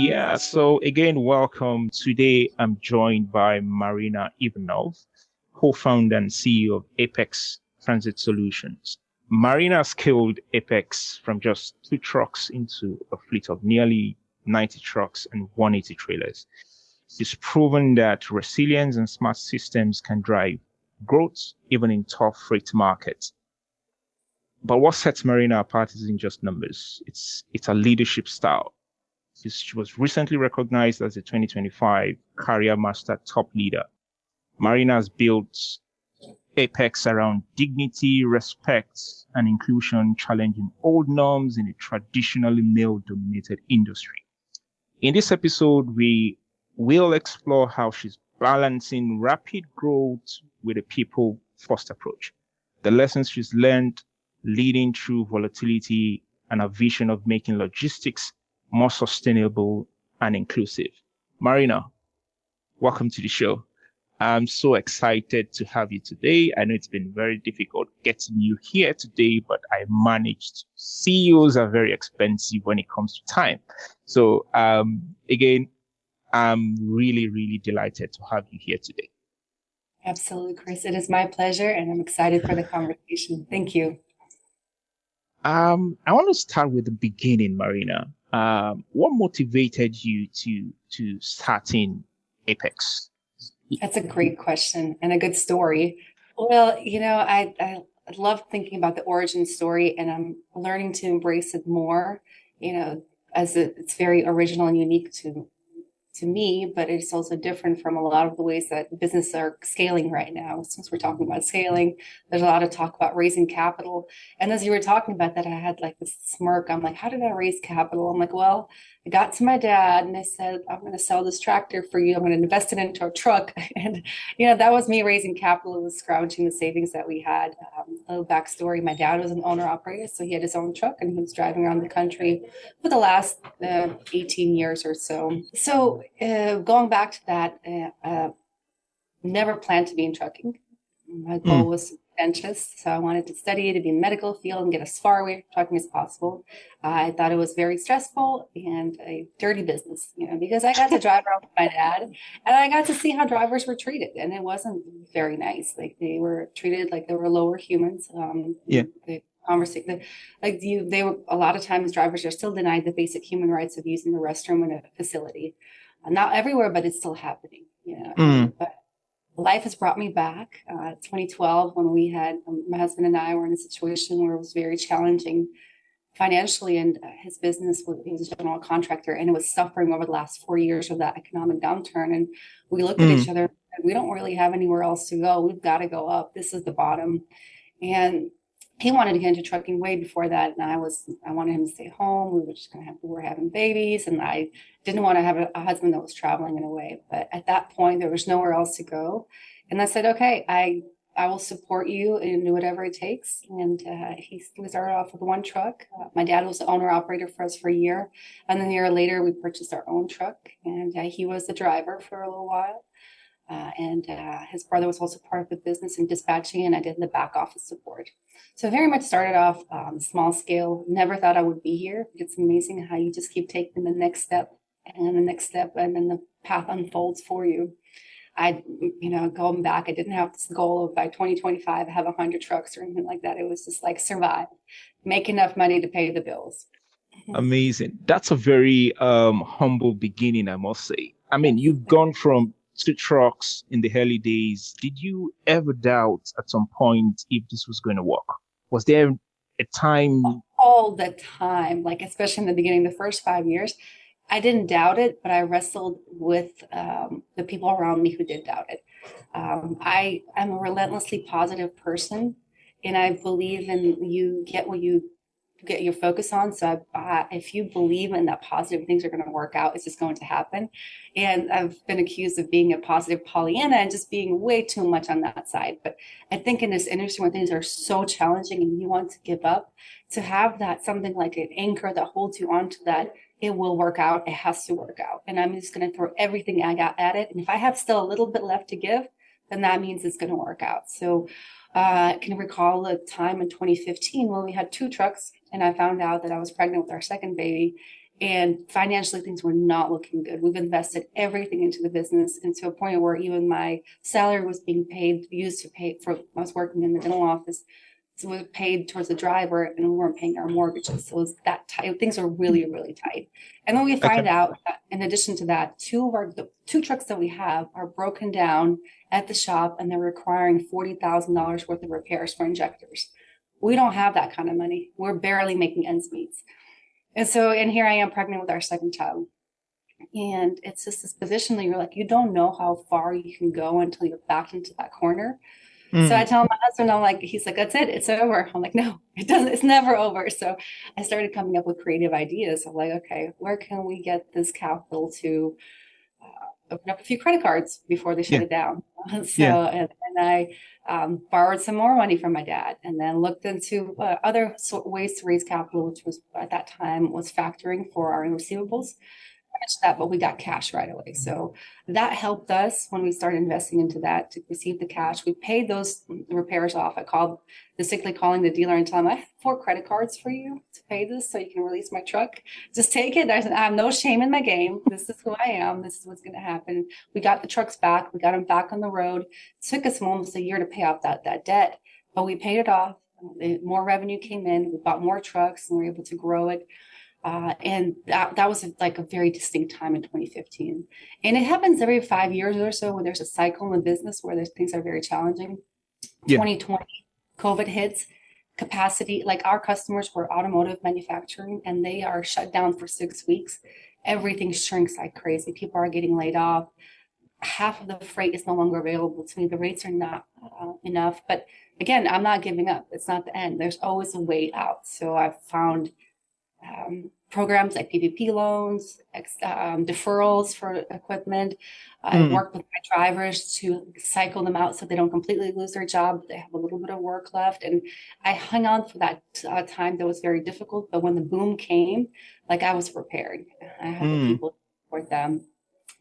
Yeah, so again, welcome. Today I'm joined by Marina Ivanov, co-founder and CEO of Apex Transit Solutions. Marina scaled Apex from just two trucks into a fleet of nearly 90 trucks and 180 trailers. She's proven that resilience and smart systems can drive growth even in tough freight markets. But what sets Marina apart isn't just numbers. It's a leadership style. She was recently recognized as the 2025 Career Master Top Leader. Marina has built Apex around dignity, respect, and inclusion, challenging old norms in a traditionally male-dominated industry. In this episode, we will explore how she's balancing rapid growth with a people-first approach, the lessons she's learned leading through volatility, and a vision of making logistics more sustainable and inclusive. Marina, welcome to the show. I'm so excited to have you today. I know it's been very difficult getting you here today, but I managed. CEOs are very expensive when it comes to time. So again, I'm really, really delighted to have you here today. Absolutely, Chris. It is my pleasure, and I'm excited for the conversation. Thank you. I want to start with the beginning, Marina. What motivated you to start in Apex? That's a great question and a good story. Well, I love thinking about the origin story, and I'm learning to embrace it more. It's very original and unique to me, but it's also different from a lot of the ways that businesses are scaling right now. Since we're talking about scaling, there's a lot of talk about raising capital. And as you were talking about that, I had like this smirk. I'm like, how did I raise capital? I'm like, well, I got to my dad and I said, I'm going to sell this tractor for you. I'm going to invest it into a truck. And, that was me raising capital. It was scrounging the savings that we had. A little backstory. My dad was an owner operator, so he had his own truck and he was driving around the country for the last 18 years or so. So going back to that, never planned to be in trucking. My goal was dentist, so I wanted to study to be in the medical field and get as far away from trucking as possible. I thought it was very stressful and a dirty business, because I got to drive around with my dad and I got to see how drivers were treated, and it wasn't very nice. Like they were treated like they were lower humans. Yeah. The conversation, they were a lot of times drivers are still denied the basic human rights of using the restroom in a facility. Not everywhere, but it's still happening. But life has brought me back. 2012, when my husband and I were in a situation where it was very challenging financially, and his business he was a general contractor, and it was suffering over the last 4 years of that economic downturn. And we looked at each other and we don't really have anywhere else to go. We've got to go up. This is the bottom. And he wanted to get into trucking way before that, and I wanted him to stay home. We were having babies, and I didn't want to have a husband that was traveling in a way. But at that point, there was nowhere else to go, and I said, "Okay, I will support you and do whatever it takes." And we started off with one truck. My dad was the owner operator for us for a year, and then a year later, we purchased our own truck, and he was the driver for a little while. And his brother was also part of the business in dispatching, and I did the back office support. So very much started off small scale. Never thought I would be here. It's amazing how you just keep taking the next step and the next step, and then the path unfolds for you. Going back, I didn't have this goal of by 2025, I have 100 trucks or anything like that. It was just like survive, make enough money to pay the bills. Amazing. That's a very humble beginning, I must say. I mean, you've gone from two trucks in the early days. Did you ever doubt at some point if this was going to work? Was there a time? All the time, like especially in the beginning, the first 5 years, I didn't doubt it, but I wrestled with the people around me who did doubt it. I am a relentlessly positive person, and I believe in you get your focus on. So if you believe in that positive things are going to work out, it's just going to happen. And I've been accused of being a positive Pollyanna and just being way too much on that side. But I think in this industry when things are so challenging and you want to give up, to have that something like an anchor that holds you onto that, it will work out. It has to work out. And I'm just going to throw everything I got at it. And if I have still a little bit left to give, then that means it's going to work out. So I can recall a time in 2015 when we had two trucks and I found out that I was pregnant with our second baby. And financially, things were not looking good. We've invested everything into the business, and to a point where even my salary was being paid, used to pay for, I was working in the dental office. So we paid towards the driver, and we weren't paying our mortgages. So it was that tight. Things are really, really tight. And then we Okay. find out that in addition to that, the two trucks that we have are broken down at the shop, and they're requiring $40,000 worth of repairs for injectors. We don't have that kind of money. We're barely making ends meet. And so, and here I am pregnant with our second child. And it's just this position that you're like, you don't know how far you can go until you're backed into that corner. So I Mm. tell my husband, I'm like, he's like, that's it, it's over. I'm like, no, it doesn't, it's never over. So I started coming up with creative ideas of like, okay, where can we get this capital to open up a few credit cards before they shut Yeah. it down? So, Yeah. and I borrowed some more money from my dad, and then looked into other ways to raise capital, which was at that time was factoring for our receivables that, but we got cash right away. So that helped us when we started investing into that to receive the cash. We paid those repairs off. I called distinctly calling the dealer and telling him, I have 4 credit cards for you to pay this so you can release my truck. Just take it. I said, I have no shame in my game. This is who I am. This is what's going to happen. We got the trucks back. We got them back on the road. It took us almost a year to pay off that debt, but we paid it off. More revenue came in. We bought more trucks and we were able to grow it. And that was like a very distinct time in 2015. And it happens every 5 years or so where there's a cycle in the business where there's things are very challenging. Yeah. 2020, COVID hits, capacity, like our customers were automotive manufacturing and they are shut down for 6 weeks. Everything shrinks like crazy. People are getting laid off. Half of the freight is no longer available to me. The rates are not enough. But again, I'm not giving up. It's not the end. There's always a way out. So I've found programs like PPP loans, deferrals for equipment. I Mm. work with my drivers to cycle them out so they don't completely lose their job. They have a little bit of work left. And I hung on for that time that was very difficult. But when the boom came, like I was prepared. I had the Mm. people to support them.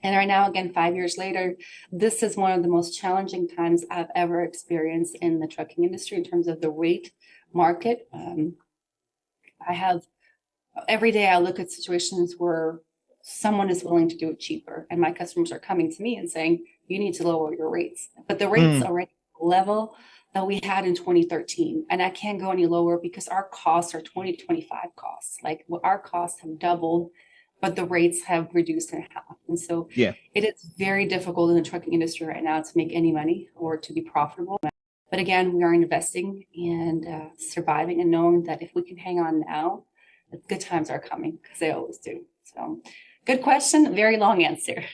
And right now, again, 5 years later, this is one of the most challenging times I've ever experienced in the trucking industry in terms of the rate market. I have every day I look at situations where someone is willing to do it cheaper, and my customers are coming to me and saying, you need to lower your rates. But the rates Mm. are at the level that we had in 2013. And I can't go any lower because our costs are 2025 costs. Like our costs have doubled, but the rates have reduced in half. And so Yeah. it is very difficult in the trucking industry right now to make any money or to be profitable. But again, we are investing and surviving and knowing that if we can hang on now, the good times are coming because they always do. So, good question, very long answer.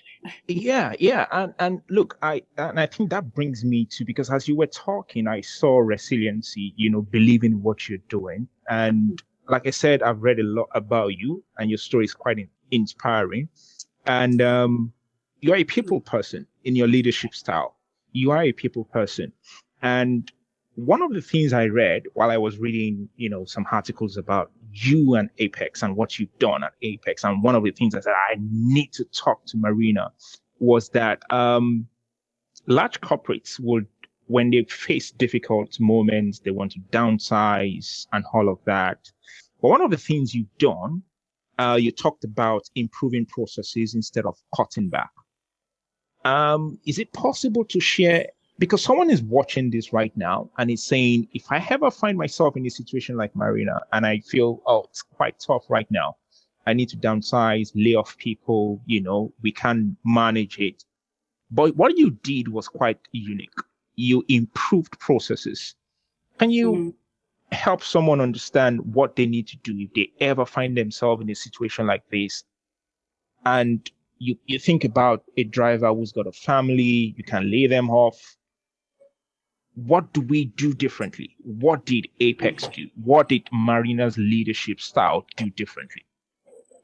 Yeah, yeah, and look, I think that brings me to, because as you were talking, I saw resiliency, believing what you're doing, and like I said, I've read a lot about you, and your story is quite inspiring, and you're a people person in your leadership style. You are a people person, and one of the things I read while I was reading, some articles about you and Apex and what you've done at Apex, and one of the things I said I need to talk to Marina was that large corporates would, when they face difficult moments, they want to downsize and all of that. But one of the things you've done, you talked about improving processes instead of cutting back. Is it possible to share? Because someone is watching this right now and is saying, if I ever find myself in a situation like Marina and I feel, oh, it's quite tough right now, I need to downsize, lay off people, we can manage it. But what you did was quite unique. You improved processes. Can you Mhm. help someone understand what they need to do if they ever find themselves in a situation like this? And you think about a driver who's got a family, you can lay them off. What do we do differently? What did Apex do? What did Marina's leadership style do differently?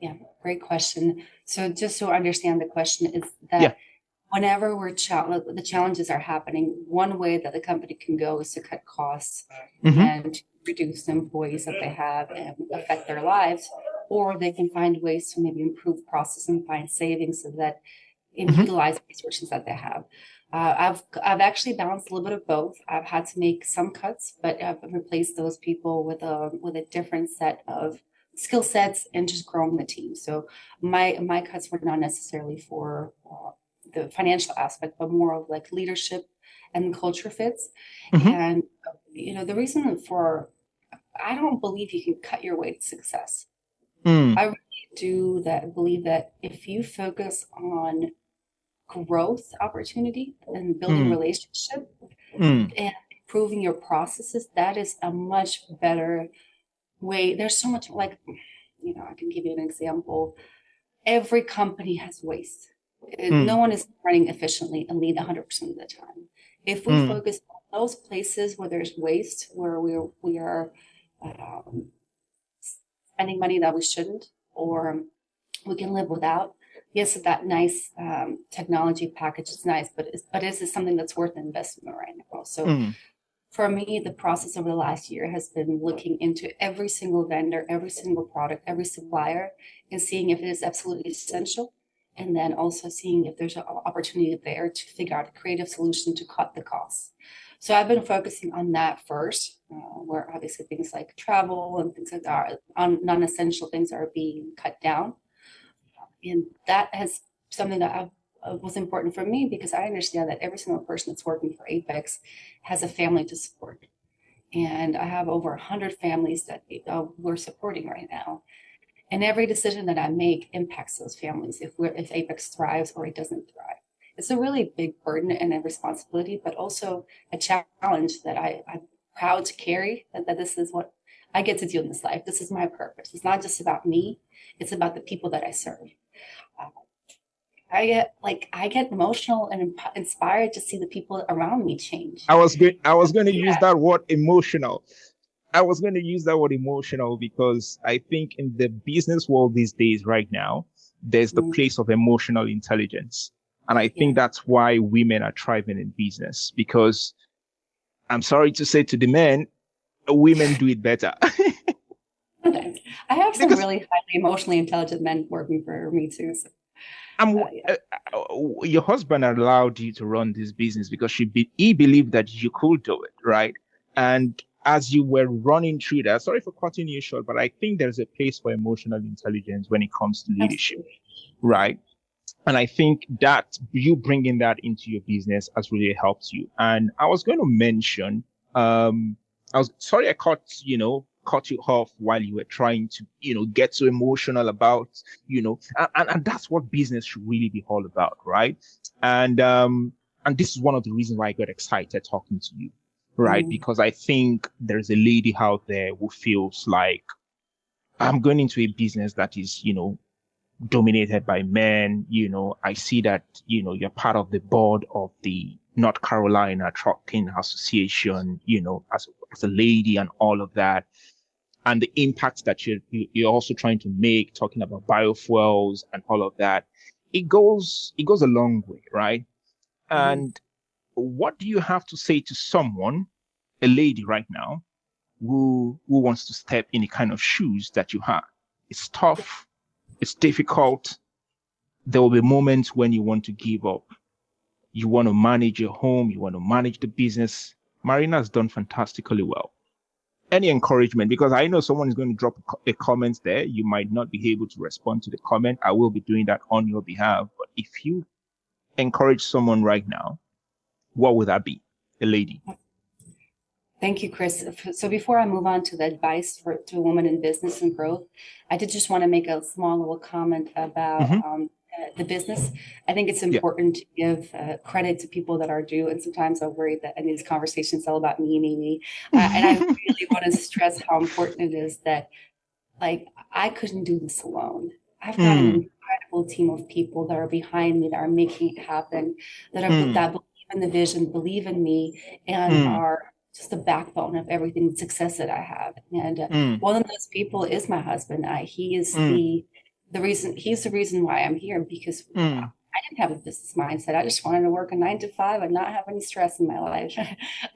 Yeah, great question. So, just to understand the question, is Yeah. that whenever the challenges are happening, one way that the company can go is to cut costs Mm-hmm. and reduce the employees that they have and affect their lives, or they can find ways to maybe improve process and find savings so that and Mm-hmm. utilize resources that they have. I've actually balanced a little bit of both. I've had to make some cuts, but I've replaced those people with a different set of skill sets and just growing the team. So my cuts were not necessarily for the financial aspect, but more of like leadership and culture fits. Mm-hmm. And the reason for I don't believe you can cut your way to success. Mm, I really do believe that if you focus on growth opportunity and building mm, relationship mm, and improving your processes, that is a much better way. There's so much like, I can give you an example. Every company has waste. No mm, one is running efficiently and lean 100% of the time. If we mm, focus on those places where there's waste, where we are um, spending money that we shouldn't, or we can live without. Yes, that nice technology package is nice, but is it something that's worth the investment right now? So mm, for me, the process over the last year has been looking into every single vendor, every single product, every supplier, and seeing if it is absolutely essential. And then also seeing if there's an opportunity there to figure out a creative solution to cut the costs. So I've been focusing on that first, where obviously things like travel and things like that, on non-essential things are being cut down. And that has something that was important for me because I understand that every single person that's working for Apex has a family to support. And I have over 100 families that we're supporting right now. And every decision that I make impacts those families if Apex thrives or it doesn't thrive. It's a really big burden and a responsibility, but also a challenge that I'm proud to carry, that this is what I get to do in this life. This is my purpose. It's not just about me, it's about the people that I serve. Uh, I get emotional and inspired to see the people around me change. I was going to use Yeah. that word emotional. I was going to use that word emotional because I think in the business world these days, right now, there's the Mm, place of emotional intelligence. And I yeah. think that's why women are thriving in business because I'm sorry to say to the men, women do it better. Sometimes. I have some Because really highly emotionally intelligent men working for me too. So, I'm, yeah. your husband allowed you to run this business because he believed that you could do it, right? And as you were running through that, sorry for cutting you short, but I think there's a place for emotional intelligence when it comes to leadership, Absolutely. right? And I think that you bringing that into your business has really helped you. And I was going to mention, I was sorry I cut you off while you were trying to, get so emotional about, and that's what business should really be all about, right? And this is one of the reasons why I got excited talking to you, right? Mm, Because I think there's a lady out there who feels like I'm going into a business that is, dominated by men. I see that, you're part of the board of the North Carolina Trucking Association, as a lady and all of that. And the impact that you're also trying to make, talking about biofuels and all of that. It goes a long way, right? mhm. And what do you have to say to someone, a lady right now, who wants to step in the kind of shoes that you have? It's tough, it's difficult, there will be moments when you want to give up. You want to manage your home, you want to manage the business. Marina has done fantastically well. Any encouragement? Because I know someone is going to drop a comment there. You might not be able to respond to the comment. I will be doing that on your behalf. But if you encourage someone right now, what would that be? A lady. Thank you, Chris. So before I move on to the advice to a woman in business and growth, I did just want to make a small little comment about Mm-hmm. the business. I think it's Yeah. important to give credit to people that are due. And sometimes I'm worried that in these conversations, it's all about me, me, me. And I really want to stress how important it is that like I couldn't do this alone. I've got an mm, incredible team of people that are behind me, that are making it happen, mm, that believe in the vision, believe in me, and mm, are just the backbone of everything success that I have. And mm, one of those people is my husband. He is mm, the reason. He's the reason why I'm here because mm. I didn't have a business mindset. I just wanted to work a 9 to 5 and not have any stress in my life.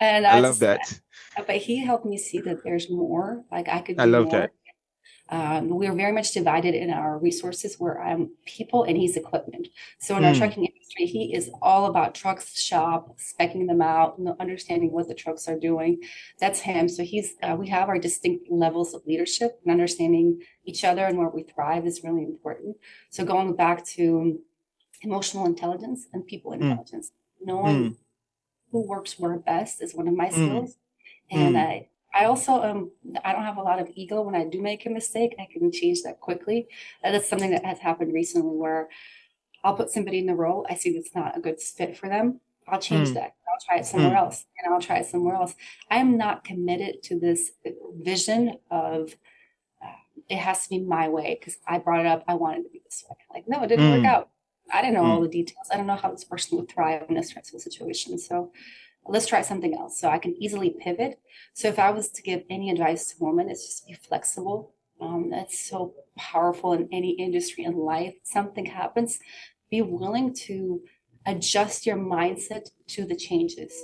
And I I love just, that. but he helped me see that there's more. Like I could I do love more. that. We're very much divided in our resources where I'm people and he's equipment. So in our Mm, trucking industry, he is all about trucks shop, specking them out, and understanding what the trucks are doing. That's him. So we have our distinct levels of leadership, and understanding each other and where we thrive is really important. So going back to emotional intelligence and people mm, intelligence, knowing mm, who works where best is one of my mm, skills. And mm, I also I don't have a lot of ego. When I do make a mistake, I can change that quickly. That's something that has happened recently where I'll put somebody in the role. I see that's not a good fit for them. I'll change mm, that. I'll try it somewhere mm, else, and I'll try it somewhere else. I am not committed to this vision of it has to be my way because I brought it up. I wanted it to be this way. Like, no, it didn't work mm, out. I didn't know all mm. the details. I don't know how this person would thrive in this stressful situation. So let's try something else. So I can easily pivot. So if I was to give any advice to women, it's just be flexible. That's so powerful in any industry in life. Something happens, be willing to adjust your mindset to the changes.